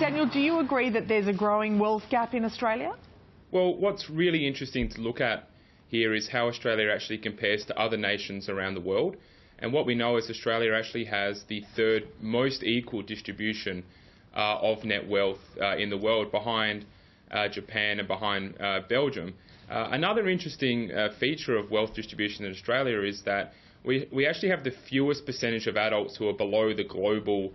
Daniel, do you agree that there's a growing wealth gap in Australia? Well, what's really interesting to look at here is how Australia actually compares to other nations around the world. And what we know is Australia actually has the third most equal distribution of net wealth in the world, behind Japan and behind Belgium. Another interesting feature of wealth distribution in Australia is that we actually have the fewest percentage of adults who are below the global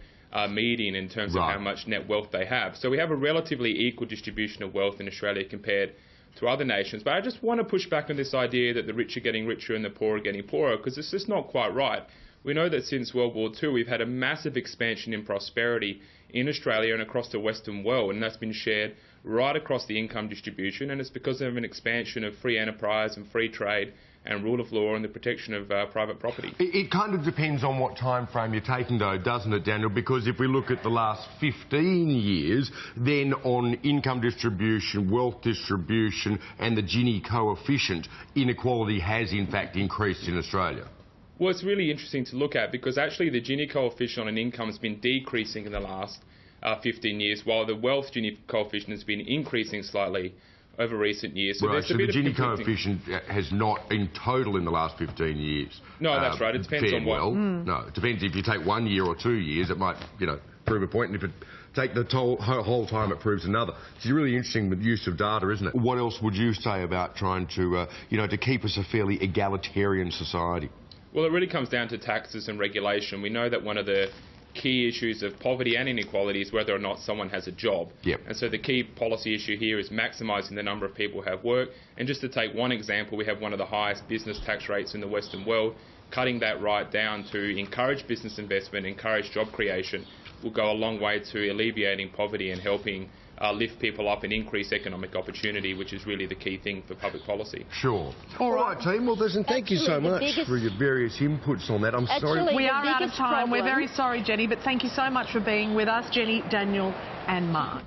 median in terms of how much net wealth they have. So we have a relatively equal distribution of wealth in Australia compared to other nations. But I just want to push back on this idea that the rich are getting richer and the poor are getting poorer, because it's just not quite right. We know that since World War II, we've had a massive expansion in prosperity in Australia and across the Western world, and that's been shared right across the income distribution, and it's because of an expansion of free enterprise and free trade and rule of law and the protection of private property. It kind of depends on what time frame you're taking, though, doesn't it, Daniel? Because if we look at the last 15 years, then on income distribution, wealth distribution and the Gini coefficient, inequality has in fact increased in Australia. Well, it's really interesting to look at, because actually the Gini coefficient on income has been decreasing in the last 15 years, while the wealth Gini coefficient has been increasing slightly over recent years. So, so the Gini coefficient has not in total in the last 15 years. No, that's right. It depends on what. No, it depends. If you take 1 year or 2 years, it might, prove a point, and if it take the whole time, it proves another. It's really interesting with use of data, isn't it? What else would you say about trying to, to keep us a fairly egalitarian society? Well, it really comes down to taxes and regulation. We know that one of the key issues of poverty and inequality is whether or not someone has a job. Yep. And so the key policy issue here is maximising the number of people who have work. And just to take one example, we have one of the highest business tax rates in the Western world. Cutting that right down to encourage business investment, encourage job creation, will go a long way to alleviating poverty and helping lift people up and increase economic opportunity, which is really the key thing for public policy. Sure. All right, team. Well, listen, thank you so much for your various inputs on that. I'm sorry. We are out of time. We're very sorry, Jenny, but thank you so much for being with us, Jenny, Daniel and Mark.